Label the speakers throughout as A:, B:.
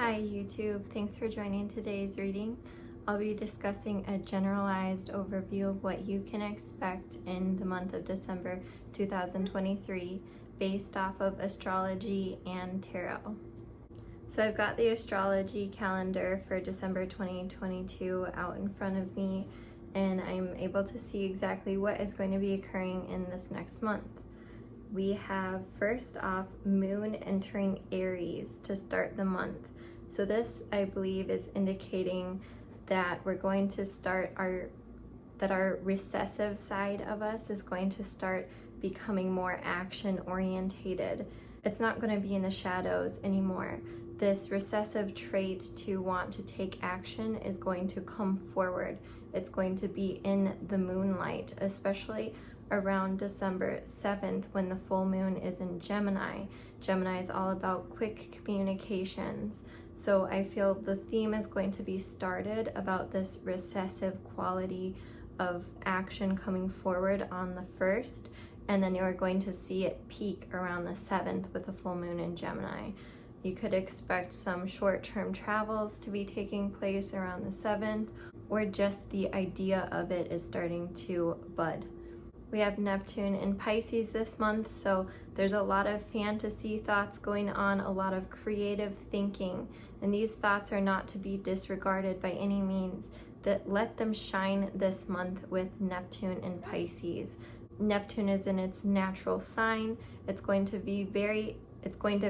A: Hi YouTube, thanks for joining today's reading. I'll be discussing a generalized overview of what you can expect in the month of December 2023 based off of astrology and tarot. So I've got the astrology calendar for December 2022 out in front of me, and I'm able to see exactly what is going to be occurring in this next month. We have first off Moon entering Aries to start the month. So this, I believe, is indicating that we're going to start our recessive side of us is going to start becoming more action orientated. It's not going to be in the shadows anymore. This recessive trait to want to take action is going to come forward. It's going to be in the moonlight, especially around December 7th when the full moon is in Gemini. Gemini is all about quick communications. So I feel the theme is going to be started about this recessive quality of action coming forward on the 1st, and then you're going to see it peak around the 7th with the full moon in Gemini. You could expect some short-term travels to be taking place around the 7th, or just the idea of it is starting to bud. We have Neptune in Pisces this month, so there's a lot of fantasy thoughts going on, a lot of creative thinking, and these thoughts are not to be disregarded by any means. That let them shine this month with Neptune in Pisces. Neptune is in its natural sign. It's going to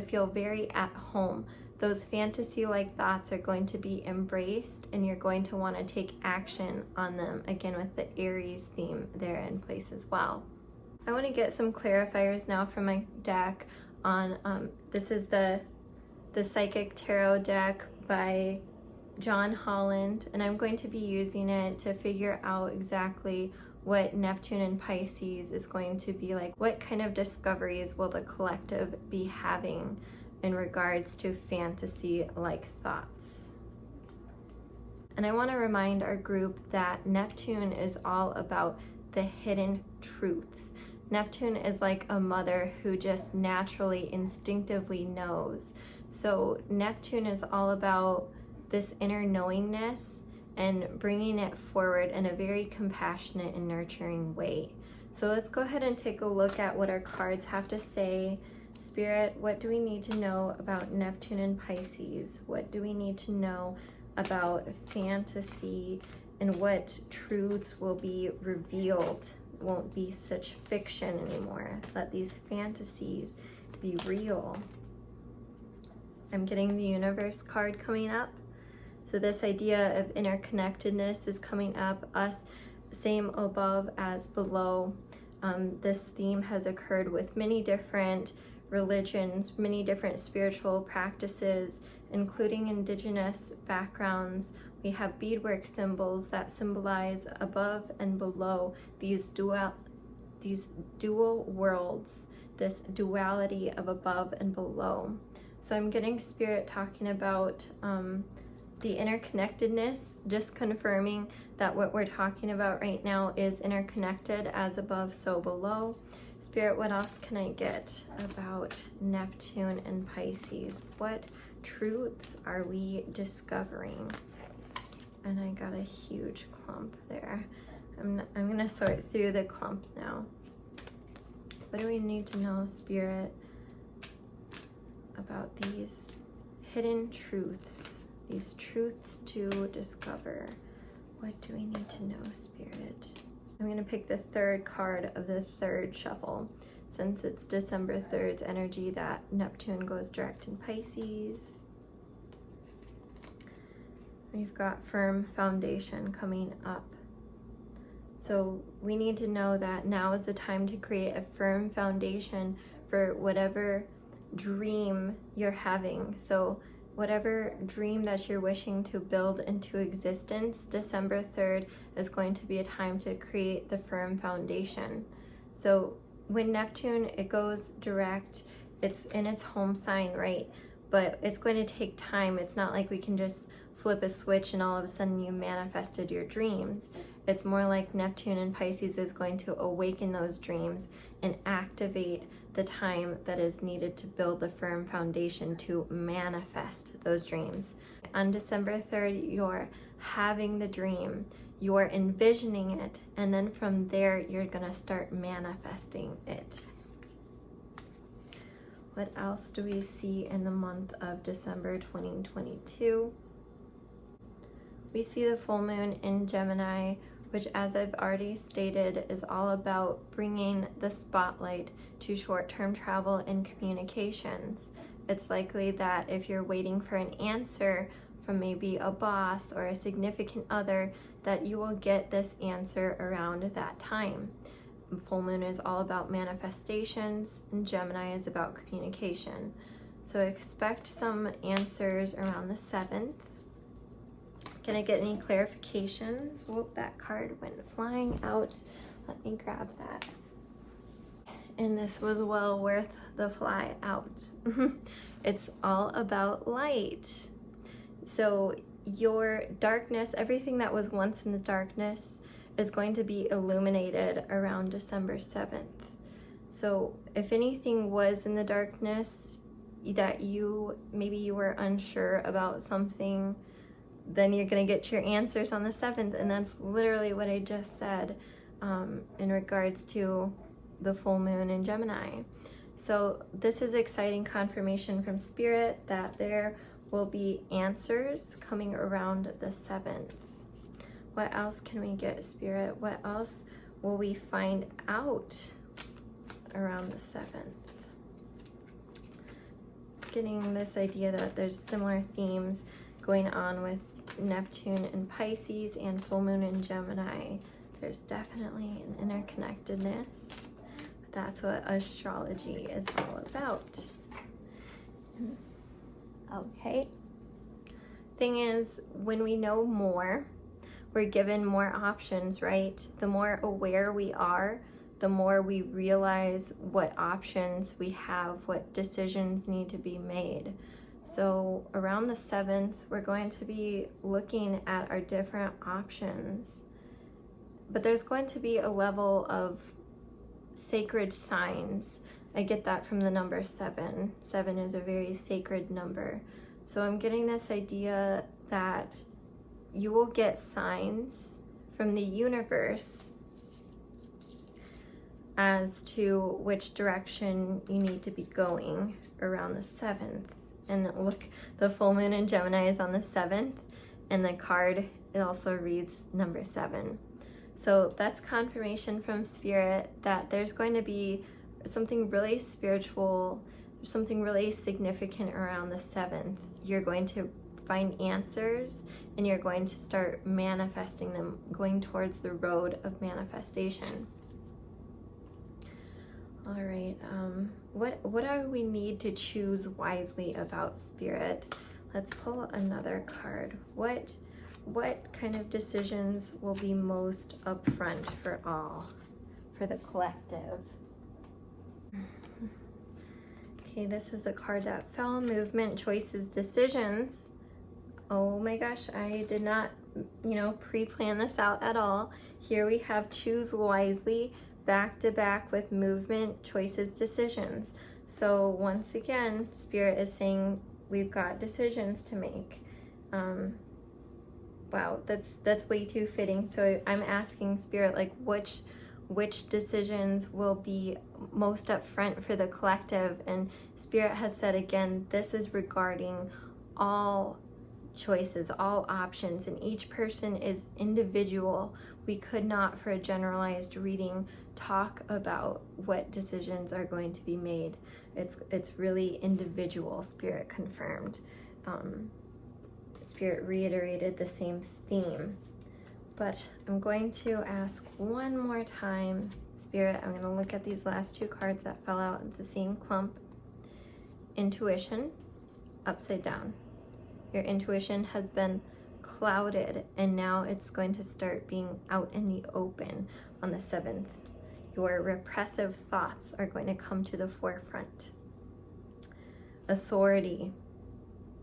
A: feel very at home. Those fantasy-like thoughts are going to be embraced, and you're going to want to take action on them, again with the Aries theme there in place as well. I want to get some clarifiers now from my deck on, this is the Psychic Tarot deck by John Holland, and I'm going to be using it to figure out exactly what Neptune and Pisces is going to be like. What kind of discoveries will the collective be having in regards to fantasy-like thoughts? And I want to remind our group that Neptune is all about the hidden truths. Neptune is like a mother who just naturally, instinctively knows. So Neptune is all about this inner knowingness and bringing it forward in a very compassionate and nurturing way. So let's go ahead and take a look at what our cards have to say. Spirit, what do we need to know about Neptune and Pisces? What do we need to know about fantasy, and what truths will be revealed? It won't be such fiction anymore. Let these fantasies be real. I'm getting the Universe card coming up. So this idea of interconnectedness is coming up. Us, same above as below. This theme has occurred with many different religions, many different spiritual practices, including indigenous backgrounds. We have beadwork symbols that symbolize above and below, these dual worlds, this duality of above and below. So I'm getting Spirit talking about the interconnectedness, just confirming that what we're talking about right now is interconnected, as above, so below. Spirit, what else can I get about Neptune and Pisces? What truths are we discovering? And I got a huge clump there. I'm gonna sort through the clump now. What do we need to know, Spirit, about these hidden truths? These truths to discover. What do we need to know, Spirit? I'm going to pick the third card of the third shuffle, since it's December 3rd's energy that Neptune goes direct in Pisces. We've got firm foundation coming up. So we need to know that now is the time to create a firm foundation for whatever dream you're having. So whatever dream that you're wishing to build into existence, December 3rd is going to be a time to create the firm foundation. So when Neptune, it goes direct, it's in its home sign, right? But it's going to take time. It's not like we can just flip a switch and all of a sudden you manifested your dreams. It's more like Neptune and Pisces is going to awaken those dreams and activate the time that is needed to build the firm foundation to manifest those dreams. On December 3rd, you're having the dream, you're envisioning it, and then from there, you're gonna start manifesting it. What else do we see in the month of December 2022? We see the full moon in Gemini, which, as I've already stated, is all about bringing the spotlight to short-term travel and communications. It's likely that if you're waiting for an answer from maybe a boss or a significant other, that you will get this answer around that time. Full moon is all about manifestations, and Gemini is about communication. So expect some answers around the 7th. Can I get any clarifications? Whoop, that card went flying out. Let me grab that. And this was well worth the fly out. It's all about light. So your darkness, everything that was once in the darkness, is going to be illuminated around December 7th. So if anything was in the darkness that maybe you were unsure about something, then you're going to get your answers on the 7th. And that's literally what I just said in regards to the full moon in Gemini. So this is exciting confirmation from Spirit that there will be answers coming around the 7th. What else can we get, Spirit? What else will we find out around the 7th? Getting this idea that there's similar themes going on with Neptune in Pisces and full moon in Gemini. There's definitely an interconnectedness. That's what astrology is all about. Okay. Thing is, when we know more, we're given more options, right? The more aware we are, the more we realize what options we have, what decisions need to be made. So around the 7th, we're going to be looking at our different options. But there's going to be a level of sacred signs. I get that from the number 7. 7 is a very sacred number. So I'm getting this idea that you will get signs from the universe as to which direction you need to be going around the 7th. And look, the full moon in Gemini is on the 7th, and the card, it also reads number 7. So that's confirmation from Spirit that there's going to be something really spiritual, something really significant around the 7th. You're going to find answers, and you're going to start manifesting them, going towards the road of manifestation. All right, what do we need to choose wisely about, Spirit? Let's pull another card. What kind of decisions will be most upfront for all, for the collective? Okay, this is the card that fell, movement, choices, decisions. Oh my gosh, I did not, pre-plan this out at all. Here we have choose wisely, back to back with movement, choices, decisions. So once again, Spirit is saying we've got decisions to make. Wow, that's way too fitting. So I'm asking Spirit, like, which decisions will be most upfront for the collective? And Spirit has said again, this is regarding all choices, all options, and each person is individual. We could not, for a generalized reading, talk about what decisions are going to be made. It's really individual. Spirit confirmed. Spirit reiterated the same theme. But I'm going to ask one more time, Spirit, I'm going to look at these last two cards that fell out in the same clump. Intuition, upside down. Your intuition has been clouded, and now it's going to start being out in the open on the 7th. Your repressive thoughts are going to come to the forefront. Authority.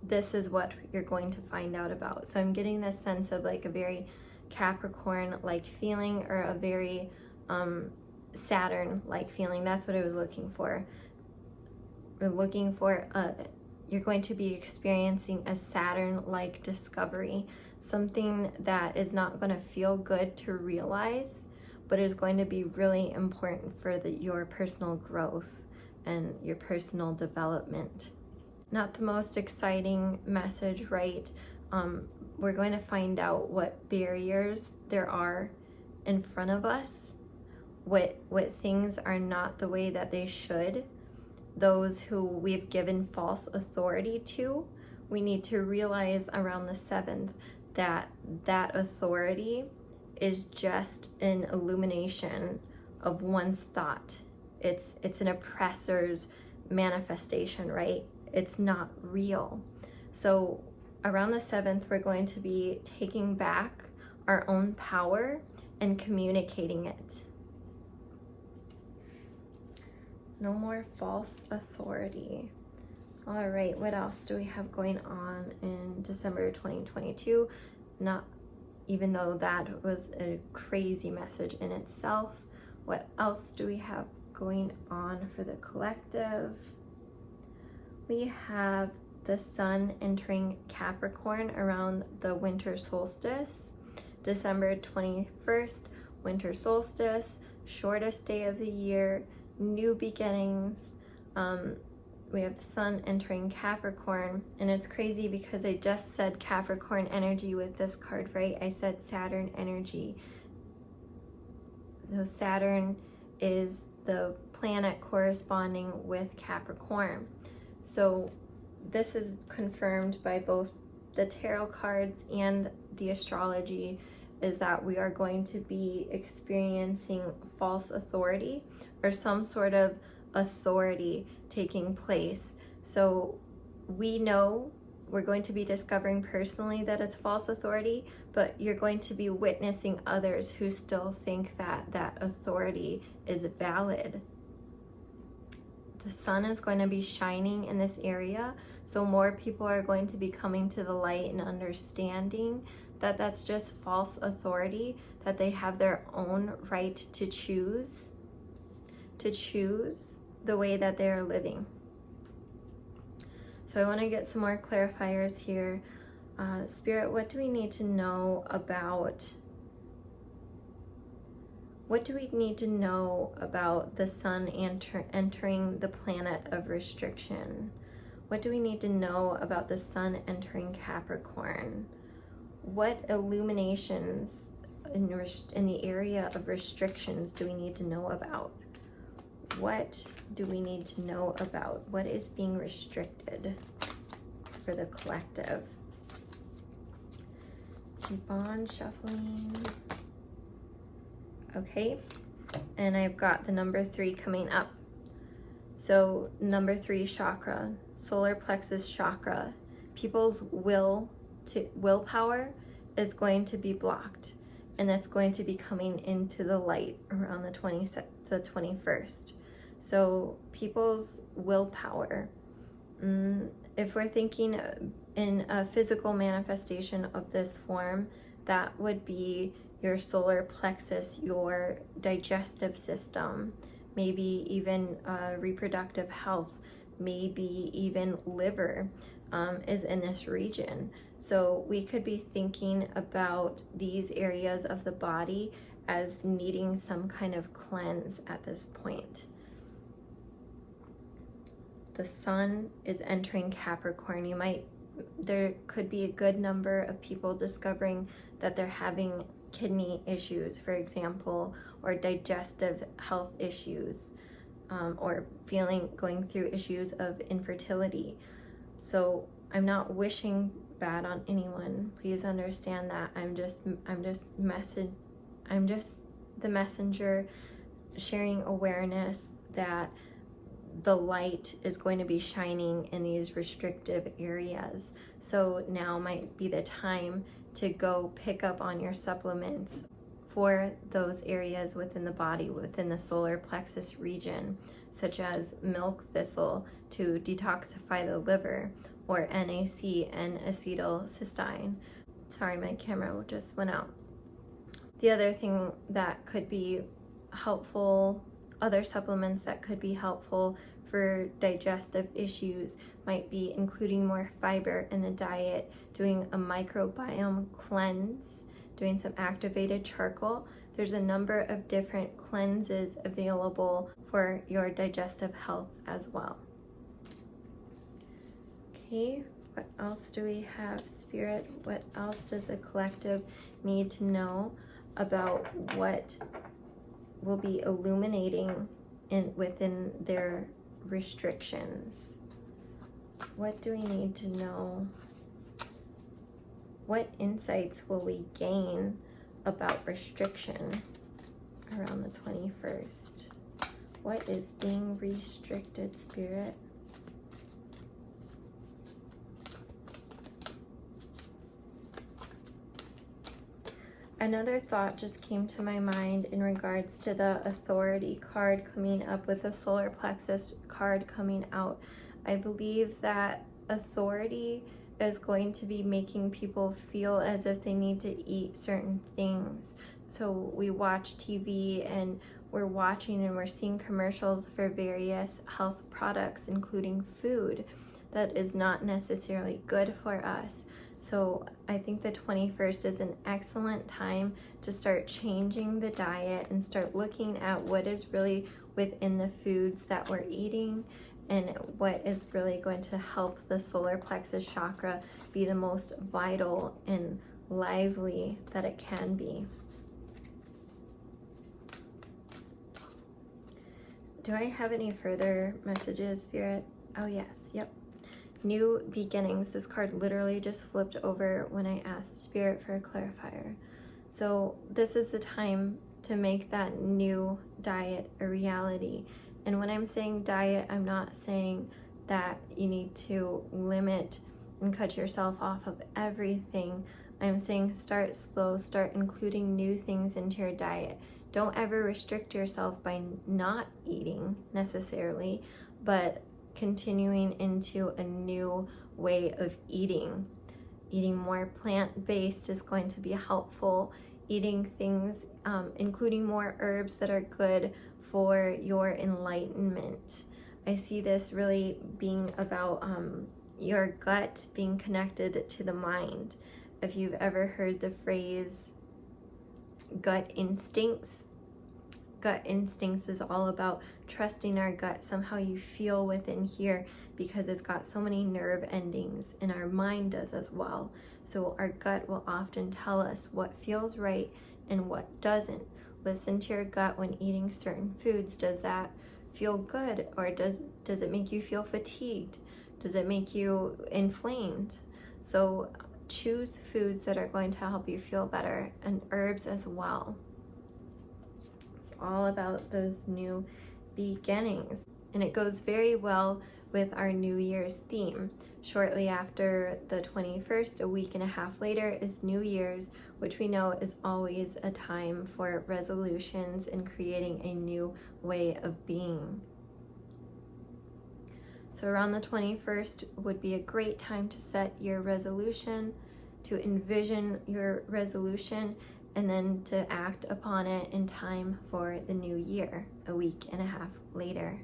A: This is what you're going to find out about. So I'm getting this sense of like a very Capricorn-like feeling, or a very Saturn-like feeling. That's what I was looking for. looking for you're going to be experiencing a Saturn-like discovery, something that is not going to feel good to realize, but is going to be really important for your personal growth and your personal development. Not the most exciting message, right? We're going to find out what barriers there are in front of us, what things are not the way that they should. Those who we've given false authority to, we need to realize around the 7th that that authority is just an illumination of one's thought. It's an oppressor's manifestation, right? It's not real. So around the 7th, we're going to be taking back our own power and communicating it. No more false authority. All right, what else do we have going on in December 2022? Not even though that was a crazy message in itself. What else do we have going on for the collective? We have the sun entering Capricorn around the winter solstice, December 21st, winter solstice, shortest day of the year, new beginnings. We have the sun entering Capricorn, and it's crazy because I just said Capricorn energy with this card, right? I said Saturn energy. So Saturn is the planet corresponding with Capricorn. So this is confirmed by both the tarot cards and the astrology, is that we are going to be experiencing false authority or some sort of authority taking place. So we know we're going to be discovering personally that it's false authority, but you're going to be witnessing others who still think that that authority is valid. The sun is going to be shining in this area, so more people are going to be coming to the light and understanding that that's just false authority, that they have their own right to choose the way that they are living. So I want to get some more clarifiers here. Spirit, what do we need to know about the sun entering the planet of restriction? What do we need to know about the sun entering Capricorn? What illuminations in the area of restrictions do we need to know about? What do we need to know about? What is being restricted for the collective? Keep on shuffling. Okay, and I've got the number 3 coming up. So number 3 chakra, solar plexus chakra. People's willpower is going to be blocked, and that's going to be coming into the light around the 21st. So people's willpower, if we're thinking in a physical manifestation of this form, that would be your solar plexus, your digestive system, maybe even reproductive health, maybe even liver is in this region. So we could be thinking about these areas of the body as needing some kind of cleanse at this point. The sun is entering Capricorn. There could be a good number of people discovering that they're having kidney issues, for example, or digestive health issues, or going through issues of infertility. So I'm not wishing bad on anyone. Please understand that I'm just the messenger, sharing awareness that the light is going to be shining in these restrictive areas. So now might be the time to go pick up on your supplements for those areas within the body, within the solar plexus region, such as milk thistle to detoxify the liver, or NAC, N-acetylcysteine. Sorry, my camera just went out. The other thing that could be helpful, other supplements that could be helpful for digestive issues might be including more fiber in the diet, doing a microbiome cleanse, doing some activated charcoal. There's a number of different cleanses available for your digestive health as well. Okay, what else do we have, Spirit? What else does the collective need to know about what will be illuminating within their restrictions? What do we need to know? What insights will we gain about restriction around the 21st? What is being restricted, Spirit? Another thought just came to my mind in regards to the Authority card coming up with the solar plexus card coming out. I believe that authority is going to be making people feel as if they need to eat certain things. So we watch TV and we're watching and we're seeing commercials for various health products, including food, that is not necessarily good for us. So I think the 21st is an excellent time to start changing the diet and start looking at what is really within the foods that we're eating and what is really going to help the solar plexus chakra be the most vital and lively that it can be. Do I have any further messages, Spirit? Oh yes, yep. New beginnings. This card literally just flipped over when I asked Spirit for a clarifier. So this is the time to make that new diet a reality. And when I'm saying diet, I'm not saying that you need to limit and cut yourself off of everything. I'm saying start slow, start including new things into your diet. Don't ever restrict yourself by not eating necessarily, but continuing into a new way of eating. Eating more plant-based is going to be helpful. Eating things, including more herbs that are good for your enlightenment. I see this really being about your gut being connected to the mind. If you've ever heard the phrase gut instincts is all about trusting our gut. Somehow you feel within here because it's got so many nerve endings, and our mind does as well. So our gut will often tell us what feels right and what doesn't. Listen to your gut when eating certain foods. Does that feel good, or does it make you feel fatigued? Does it make you inflamed? So choose foods that are going to help you feel better, and herbs as well. It's all about those new beginnings, and it goes very well with our New Year's theme. Shortly after the 21st, a week and a half later, is New Year's, which we know is always a time for resolutions and creating a new way of being. So around the 21st would be a great time to set your resolution, to envision your resolution, and then to act upon it in time for the new year, a week and a half later.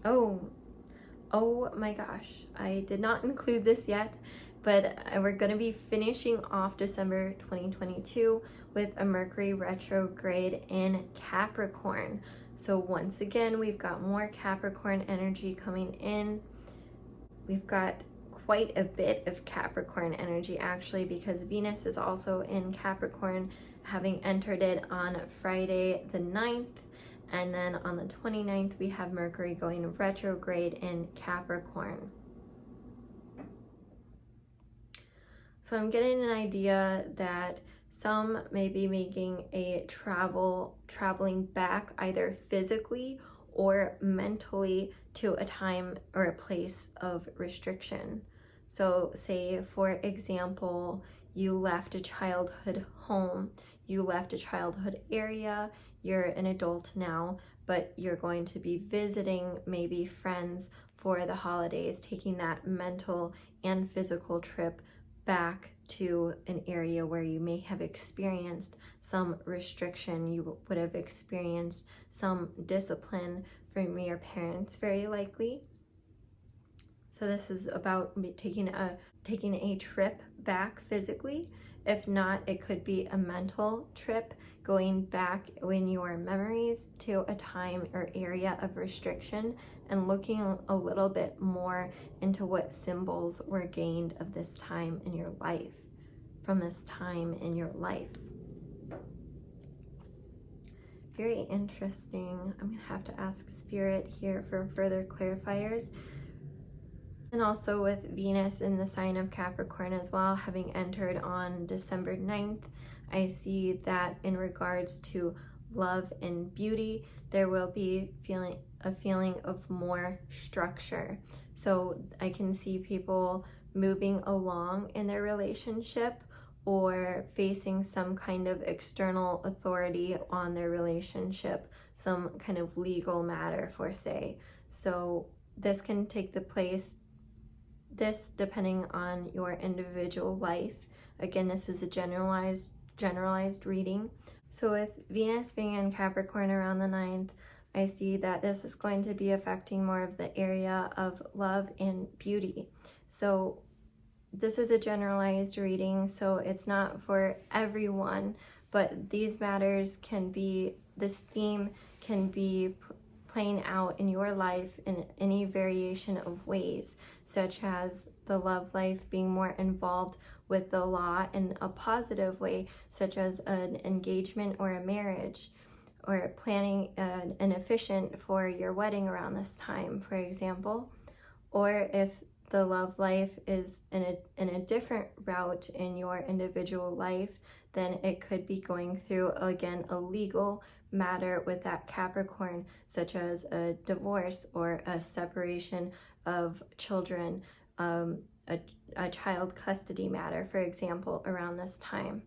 A: Oh my gosh, I did not include this yet, but we're going to be finishing off December 2022 with a Mercury retrograde in Capricorn. So once again, we've got more Capricorn energy coming in. We've got quite a bit of Capricorn energy actually, because Venus is also in Capricorn, having entered it on Friday the 9th. And then on the 29th, we have Mercury going retrograde in Capricorn. So I'm getting an idea that some may be making a traveling back either physically or mentally to a time or a place of restriction. So say, for example, you left a childhood home, you left a childhood area, you're an adult now, but you're going to be visiting maybe friends for the holidays, taking that mental and physical trip back to an area where you may have experienced some restriction, you would have experienced some discipline from your parents, very likely. So this is about taking a trip back physically. If not, it could be a mental trip, going back in your memories to a time or area of restriction and looking a little bit more into what symbols were gained of this time in your life, from this time in your life. Very interesting. I'm gonna have to ask Spirit here for further clarifiers. And also with Venus in the sign of Capricorn as well, having entered on December 9th, I see that in regards to love and beauty, there will be a feeling of more structure. So I can see people moving along in their relationship or facing some kind of external authority on their relationship, some kind of legal matter, for say. So this can take the place, this depending on your individual life. Again, this is a generalized reading. So with Venus being in Capricorn around the 9th, I see that this is going to be affecting more of the area of love and beauty. So this is a generalized reading, so it's not for everyone, but these matters can be, this theme can be playing out in your life in any variation of ways, such as the love life being more involved with the law in a positive way, such as an engagement or a marriage, or planning an officiant for your wedding around this time, for example. Or if the love life is in a different route in your individual life, then it could be going through, again, a legal matter with that Capricorn, such as a divorce or a separation of children, a child custody matter, for example, around this time.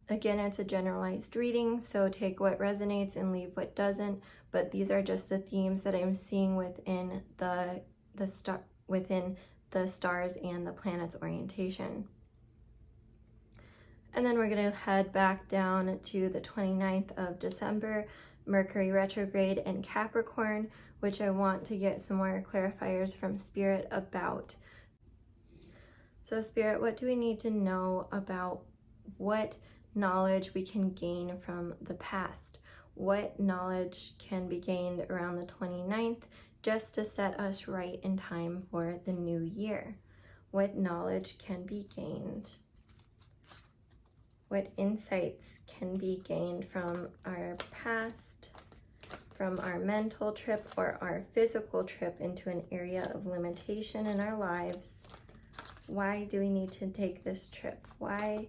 A: Again, it's a generalized reading, so take what resonates and leave what doesn't, but these are just the themes that I'm seeing within within the stars and the planets' orientation. And then we're going to head back down to the 29th of December, Mercury retrograde in Capricorn, which I want to get some more clarifiers from Spirit about. So Spirit, what do we need to know about what knowledge we can gain from the past? What knowledge can be gained around the 29th just to set us right in time for the new year? What knowledge can be gained? What insights can be gained from our past, from our mental trip or our physical trip into an area of limitation in our lives? Why do we need to take this trip? Why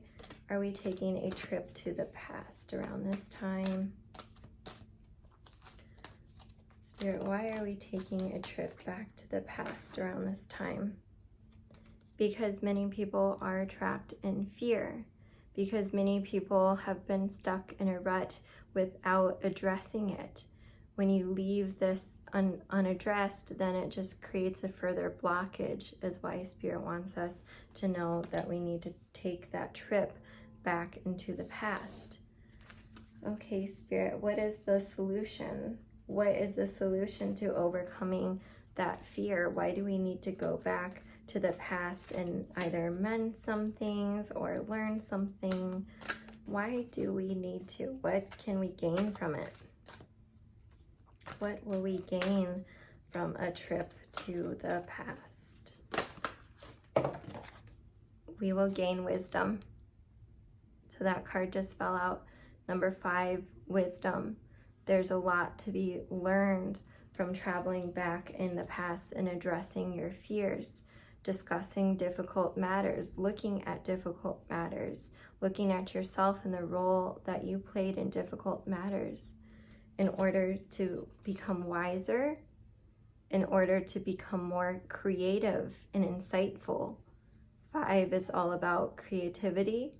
A: are we taking a trip to the past around this time? Spirit, why are we taking a trip back to the past around this time? Because many people are trapped in fear. Because many people have been stuck in a rut without addressing it. When you leave this unaddressed, then it just creates a further blockage, is why Spirit wants us to know that we need to take that trip back into the past. Okay, Spirit, what is the solution? What is the solution to overcoming that fear? Why do we need to go back to the past and either mend some things or learn something? Why do we need to? What can we gain from it? What will we gain from a trip to the past? We will gain wisdom. So that card just fell out. Number 5, wisdom. There's a lot to be learned from traveling back in the past and addressing your fears, discussing difficult matters, looking at difficult matters, looking at yourself and the role that you played in difficult matters in order to become wiser, in order to become more creative and insightful. 5 is all about creativity.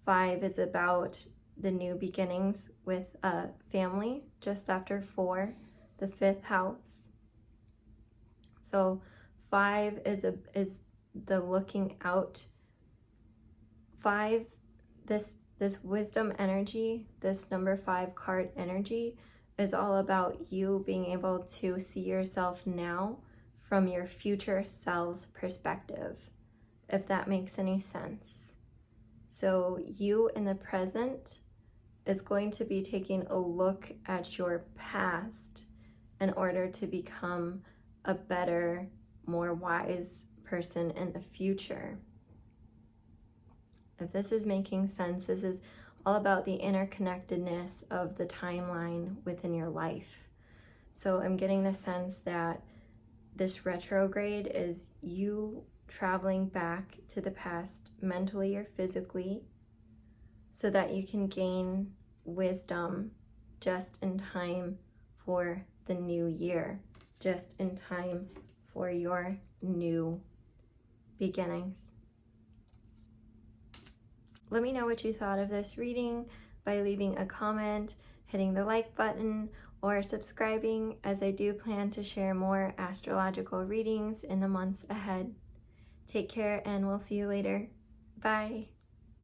A: 5 is about the new beginnings with a family, just after 4, the 5th house. So 5 is the looking out. 5, this wisdom energy, this number 5 card energy is all about you being able to see yourself now from your future self's perspective, if that makes any sense. So you in the present is going to be taking a look at your past in order to become a better, more wise person in the future. If this is making sense, this is all about the interconnectedness of the timeline within your life. So I'm getting the sense that this retrograde is you traveling back to the past mentally or physically so that you can gain wisdom just in time for the new year, just in time for your new beginnings. Let me know what you thought of this reading by leaving a comment, hitting the like button, or subscribing, as I do plan to share more astrological readings in the months ahead. Take care, and we'll see you later. Bye.